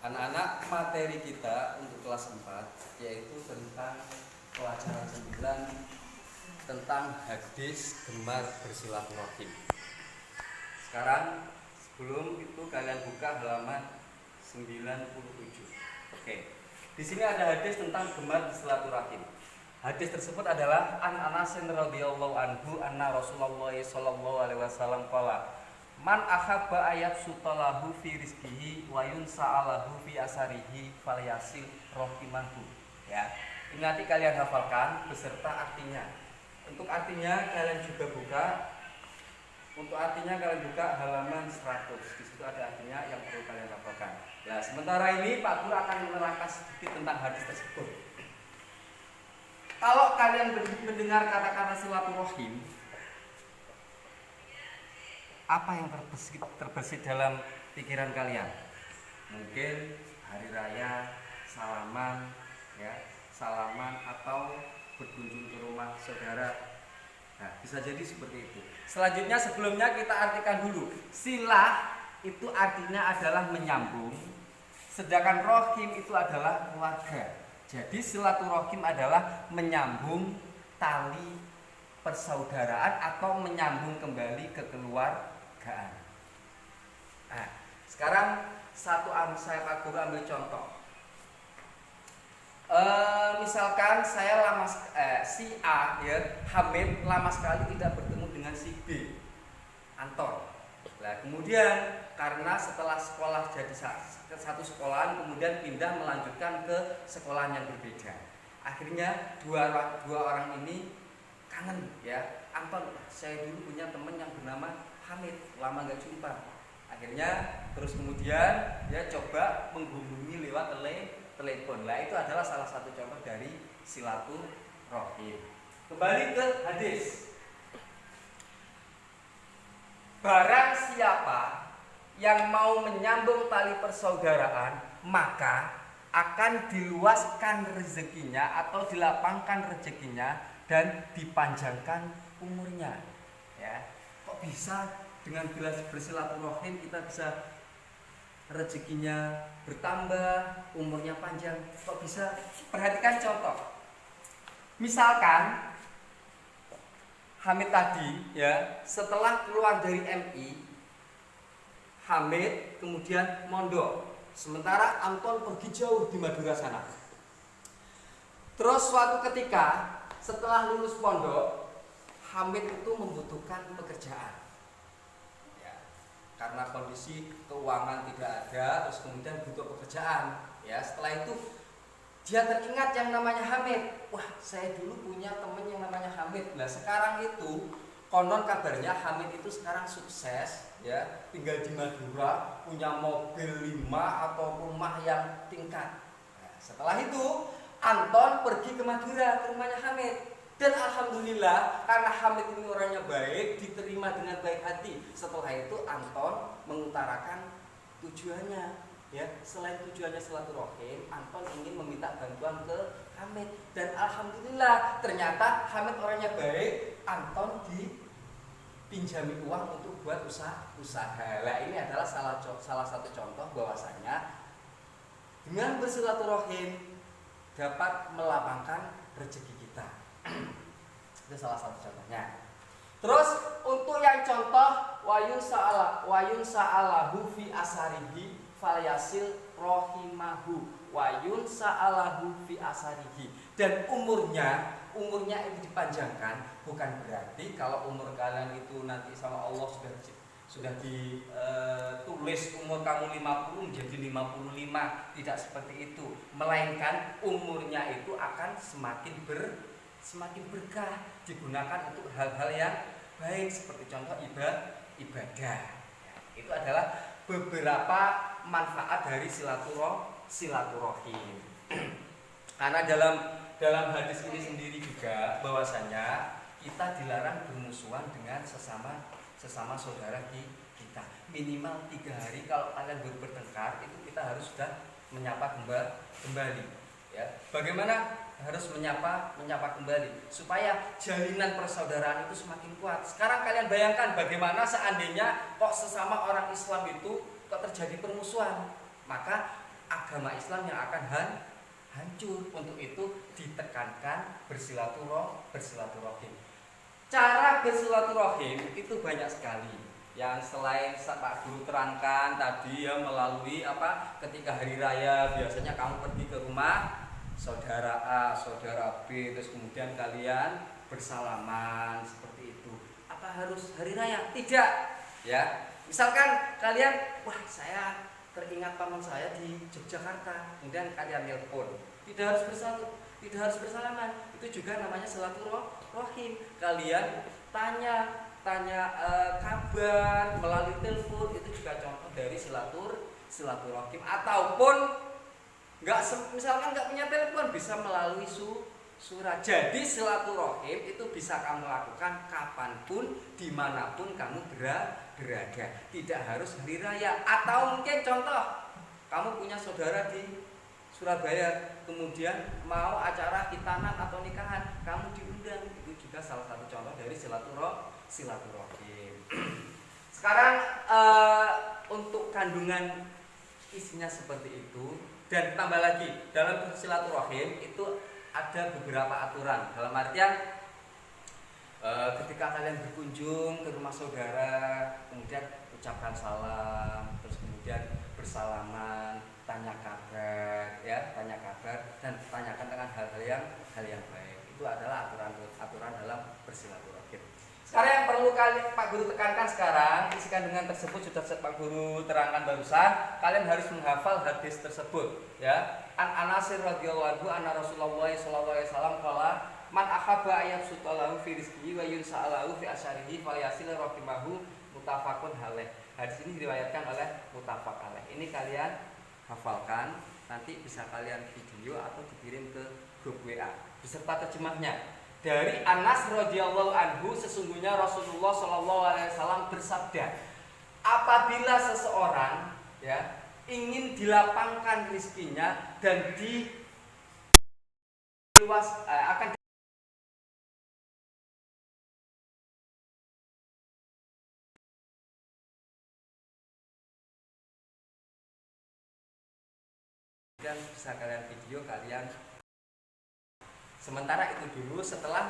Anak-anak, materi kita untuk kelas 4 yaitu tentang pelajaran 9 tentang hadis gemar bersilaturahim. Sekarang sebelum itu kalian buka halaman 97. Oke. Di sini ada hadis tentang gemar bersilaturahim. Hadis tersebut adalah an Anas radhiyallahu anhu anna Rasulullah sallallahu alaihi wasallam qala man ahabba ayat sutalahu fi rizkihi wa yunsa'alahu fi asarihi falyasil rahimahu. Ya. Ini nanti kalian hafalkan beserta artinya. Untuk artinya kalian juga buka. Untuk artinya kalian buka halaman 100. Di situ ada artinya yang perlu kalian hafalkan. Nah, sementara ini Pak Guru akan menerangkan sedikit tentang hadis tersebut. Kalau kalian mendengar kata-kata silaturahim, apa yang terbesit dalam pikiran kalian? Mungkin hari raya, salaman, ya, salaman atau berkunjung ke rumah saudara. Nah, bisa jadi seperti itu. Selanjutnya sebelumnya kita artikan dulu. Silah itu artinya adalah menyambung, sedangkan rohim itu adalah keluarga. Jadi silaturahim adalah menyambung tali persaudaraan atau menyambung kembali ke keluargaan. Nah, sekarang saya Pak Guru ambil contoh. Misalkan saya si A ya, Hamid lama sekali tidak bertemu dengan si B, Anton. Nah, kemudian karena setelah sekolah jadi satu sekolahan, kemudian pindah melanjutkan ke sekolahan yang berbeda. Akhirnya dua orang ini kangen ya. Anton, saya dulu punya teman yang bernama Hamid, lama gak jumpa. Akhirnya terus kemudian dia coba menghubungi lewat telepon. Nah, itu adalah salah satu contoh dari silaturahim. Kembali ke hadis. Barang siapa yang mau menyambung tali persaudaraan, maka akan diluaskan rezekinya atau dilapangkan rezekinya dan dipanjangkan umurnya. Ya, kok bisa dengan bersilaturahim kita bisa rezekinya bertambah, umurnya panjang? Kok bisa? Perhatikan contoh. Misalkan Hamid tadi ya, setelah keluar dari MI, Hamid kemudian mondok. Sementara Anton pergi jauh di Madura sana. Terus suatu ketika setelah lulus pondok, Hamid itu membutuhkan pekerjaan. Ya, karena kondisi keuangan tidak ada, terus kemudian butuh pekerjaan. Ya, setelah itu dia teringat yang namanya Hamid. Wah, saya dulu punya teman yang namanya Hamid. Nah, sekarang itu konon kabarnya Hamid itu sekarang sukses, ya, tinggal di Madura, punya mobil 5 atau rumah yang tingkat. Nah, setelah itu Anton pergi ke Madura, ke rumahnya Hamid. Dan alhamdulillah karena Hamid ini orangnya baik, diterima dengan baik hati. Setelah itu Anton mengutarakan tujuannya. Ya, selain tujuannya silaturahim, Anton ingin meminta bantuan ke Hamid. Dan alhamdulillah ternyata Hamid orangnya baik, Anton dipinjami uang untuk buat usaha. Nah, ini adalah salah satu contoh bahwasanya dengan bersilaturahim dapat melapangkan rezeki kita. Itu salah satu contohnya. Terus untuk yang contoh wayun sa'alahu fi asarihi falyasil rahimahu wayun sa'alahu fi asarihi. Dan umurnya itu dipanjangkan, bukan berarti kalau umur kalian itu nanti sama Allah sudah ditulis umur kamu 50 menjadi 55, tidak seperti itu, melainkan umurnya itu akan semakin berkah, digunakan untuk hal-hal yang baik seperti contoh ibadah. Ya, itu adalah beberapa manfaat dari silaturahim. Karena dalam hadis ini sendiri juga bahwasanya kita dilarang bermusuhan dengan sesama saudara kita. Minimal 3 hari kalau kalian baru bertengkar, itu kita harus sudah menyapa kembali. Ya, bagaimana harus menyapa kembali supaya jalinan persaudaraan itu semakin kuat. Sekarang kalian bayangkan bagaimana seandainya kok sesama orang Islam itu kok terjadi permusuhan, maka agama Islam yang akan hancur. Untuk itu ditekankan bersilaturahim. Cara bersilaturahim itu banyak sekali. Yang selain Pak Guru terangkan tadi ya, melalui ketika hari raya biasanya kamu pergi ke rumah saudara A, saudara B, terus kemudian kalian bersalaman seperti itu. Apa harus hari raya? Tidak, ya. Misalkan kalian, wah saya teringat paman saya di Yogyakarta, kemudian kalian nelpon, tidak harus bersalaman. Itu juga namanya silaturahim. Kalian tanya kabar melalui telepon, itu juga contoh dari silaturahim. Ataupun misalkan nggak punya telepon, bisa melalui surat. Jadi silaturahim itu bisa kamu lakukan kapanpun, dimanapun kamu berada. Tidak harus hari raya. Atau mungkin contoh, kamu punya saudara di Surabaya, kemudian mau acara khitanan atau nikahan, kamu diundang. Itu juga salah satu contoh dari silaturahim. Sekarang untuk kandungan isinya seperti itu, dan tambah lagi dalam silaturahim itu ada beberapa aturan. Dalam artian ketika kalian berkunjung ke rumah saudara, kemudian ucapkan salam, terus kemudian bersalaman, tanya kabar, dan tanyakan dengan hal yang baik. Itu adalah aturan dalam bersilaturahim. Sekarang yang perlu Pak Guru tekankan sekarang, isi kandungan tersebut sudah Pak Guru terangkan barusan. Kalian harus menghafal hadis tersebut, ya. An Anasir radhiyallahu anhu anna Rasulullah sallallahu alaihi wasallam qala man ahabba ayat sutalahu fi rizqihi wa yunsa'alahu fi asyarihi falyasil rahimahu, muttafaqun alaih. Hadis ini diriwayatkan oleh muttafaq alaih. Ini kalian hafalkan, nanti bisa kalian video atau dikirim ke grup WA beserta terjemahnya. Dari Anas radhiyallahu anhu, sesungguhnya Rasulullah sallallahu alaihi wasallam bersabda, apabila seseorang ya ingin dilapangkan rizkinya dan akan dan bisa kalian video kalian. Sementara itu dulu, setelah